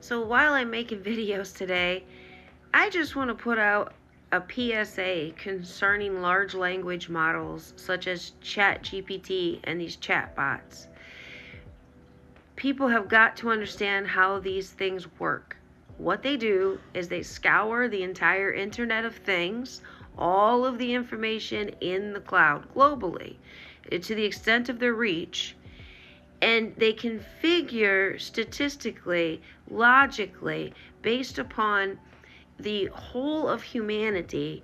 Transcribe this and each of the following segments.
So while I'm making videos today, I just want to put out a PSA concerning large language models such as ChatGPT and these chatbots. People have got to understand how these things work. What they do is they scour the entire Internet of Things, all of the information in the cloud globally, to the extent of their reach, and they configure statistically, logically, based upon the whole of humanity,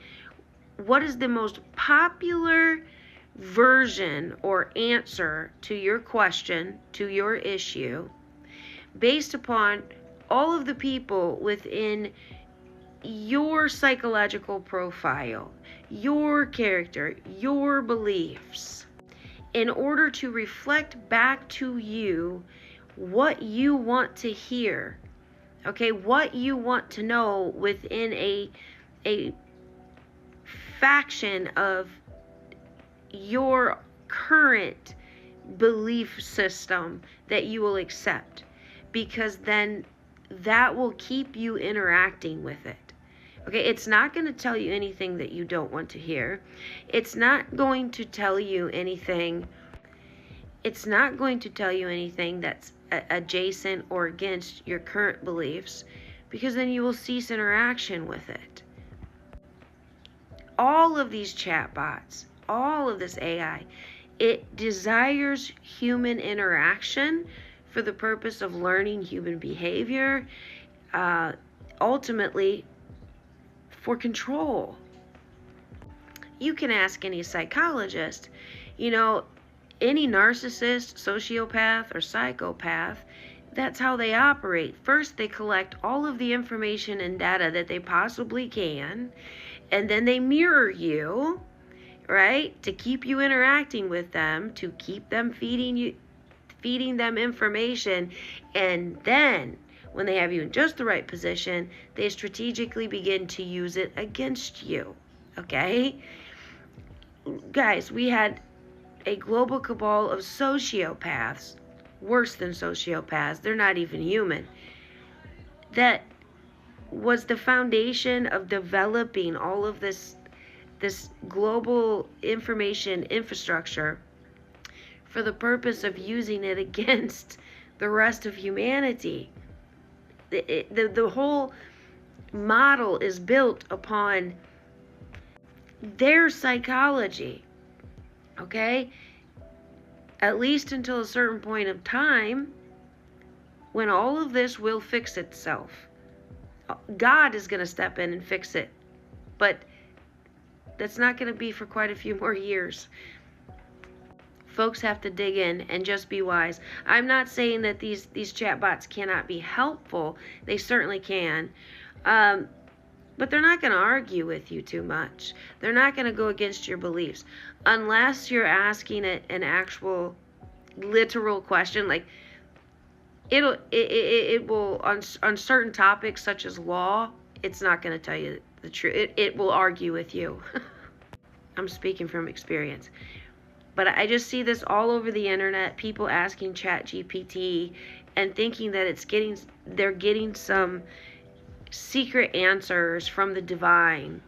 what is the most popular version or answer to your question, to your issue, based upon all of the people within your psychological profile, your character, your beliefs, in order to reflect back to you what you want to hear, okay, what you want to know within a faction of your current belief system that you will accept, because then that will keep you interacting with it. Okay, it's not going to tell you anything that you don't want to hear. It's not going to tell you anything. It's not going to tell you anything that's adjacent or against your current beliefs, because then you will cease interaction with it. All of these chatbots, all of this AI, it desires human interaction for the purpose of learning human behavior, ultimately for control. You can ask any psychologist, any narcissist, sociopath, or psychopath, that's how they operate. First, they collect all of the information and data that they possibly can, and then they mirror you, right, to keep you interacting with them, to keep them feeding them information, and then when they have you in just the right position, they strategically begin to use it against you. Okay? Guys, we had a global cabal of sociopaths, worse than sociopaths, they're not even human, that was the foundation of developing all of this global information infrastructure for the purpose of using it against the rest of humanity. The whole model is built upon their psychology, okay? At least until a certain point of time when all of this will fix itself. God is going to step in and fix it, but that's not going to be for quite a few more years. Folks have to dig in and just be wise. I'm not saying that these chatbots cannot be helpful. They certainly can. But they're not going to argue with you too much. They're not going to go against your beliefs. Unless you're asking it an actual literal question. Like, it will, on certain topics such as law, it's not going to tell you the truth. It will argue with you. I'm speaking from experience. But I just see this all over the internet, people asking ChatGPT and thinking that they're getting some secret answers from the divine.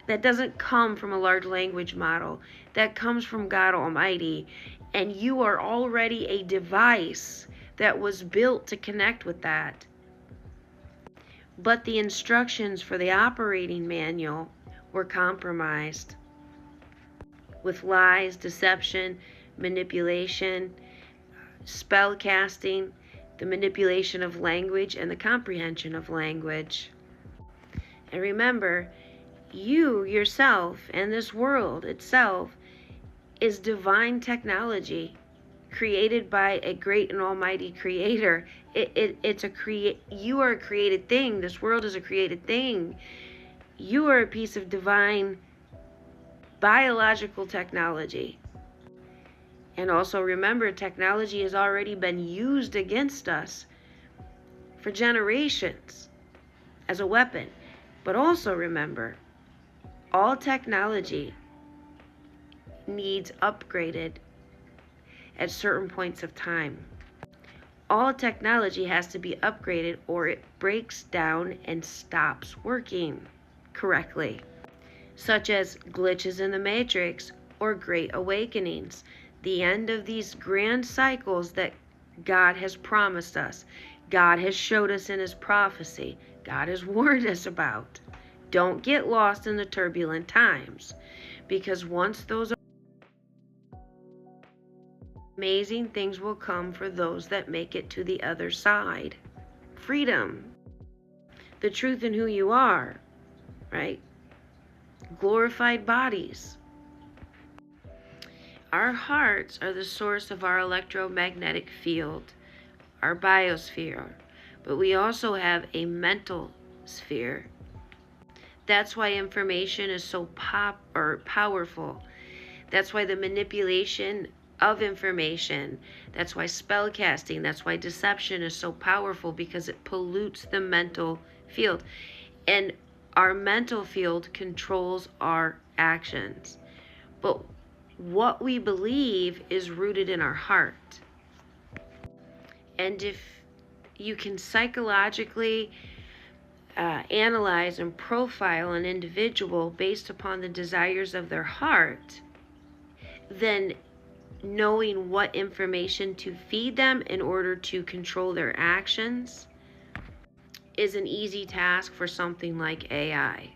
That doesn't come from a large language model. That comes from God Almighty. And you are already a device that was built to connect with that. But the instructions for the operating manual were compromised with lies, deception, manipulation, spell casting, the manipulation of language, and the comprehension of language. And remember, you yourself and this world itself is divine technology created by a great and almighty creator. You are a created thing. This world is a created thing. You are a piece of divine biological technology. And also remember, technology has already been used against us for generations as a weapon. But also remember, all technology needs upgraded at certain points of time. all technology has to be upgraded or it breaks down and stops working correctly, such as glitches in the matrix or great awakenings, the end of these grand cycles that God has promised us, God has showed us in his prophecy, God has warned us about. Don't get lost in the turbulent times, because once those are, amazing things will come for those that make it to the other side. Freedom, the truth in who you are, right? Glorified bodies. Our hearts are the source of our electromagnetic field, our biosphere, but we also have a mental sphere. That's why information is so powerful. That's why the manipulation of information, that's why spell casting, that's why deception is so powerful, because it pollutes the mental field. And our mental field controls our actions. But what we believe is rooted in our heart. And if you can psychologically analyze and profile an individual based upon the desires of their heart, then knowing what information to feed them in order to control their actions is an easy task for something like AI.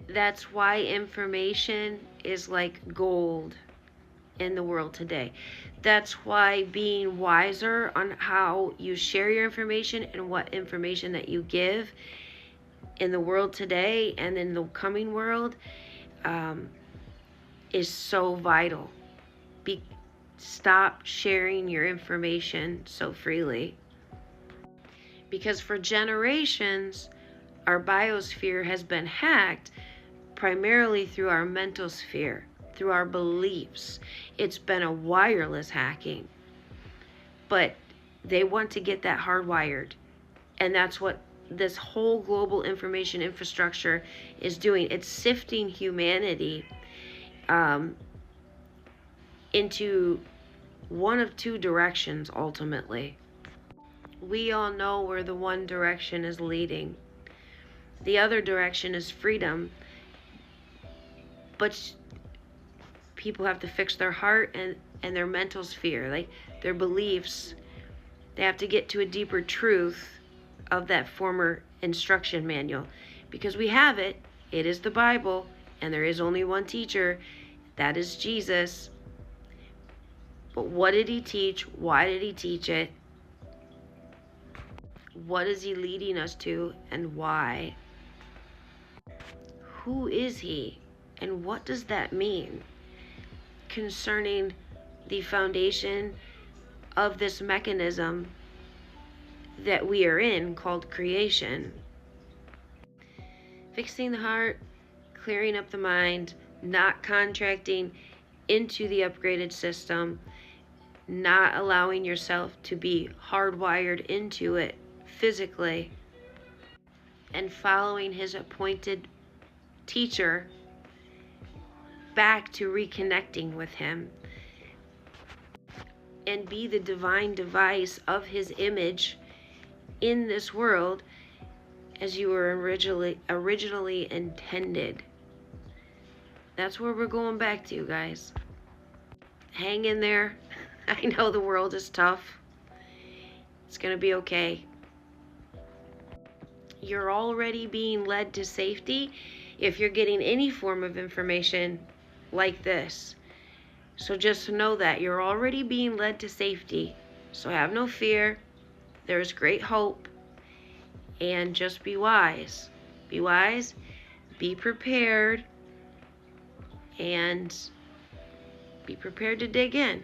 That's why information is like gold in the world today. That's why being wiser on how you share your information and what information that you give in the world today and in the coming world is so vital. Stop sharing your information so freely. Because for generations, our biosphere has been hacked primarily through our mental sphere, through our beliefs. It's been a wireless hacking. But they want to get that hardwired. And that's what this whole global information infrastructure is doing. It's sifting humanity into one of two directions ultimately. We all know where the one direction is leading. The other direction is freedom. But people have to fix their heart and their mental sphere, like their beliefs. They have to get to a deeper truth of that former instruction manual. Because we have it. It is the Bible. And there is only one teacher. That is Jesus. But what did he teach? Why did he teach it? What is he leading us to and why? Who is he and what does that mean concerning the foundation of this mechanism that we are in called creation? Fixing the heart, clearing up the mind, not contracting into the upgraded system, not allowing yourself to be hardwired into it physically, and following his appointed teacher back to reconnecting with him, and be the divine device of his image in this world as you were originally intended. That's where we're going back to, guys. Hang in there. I know the world is tough. It's gonna be okay. You're already being led to safety if you're getting any form of information like this. So just know that you're already being led to safety. So have no fear. There's great hope. And just be wise. Be wise. Be prepared. And be prepared to dig in.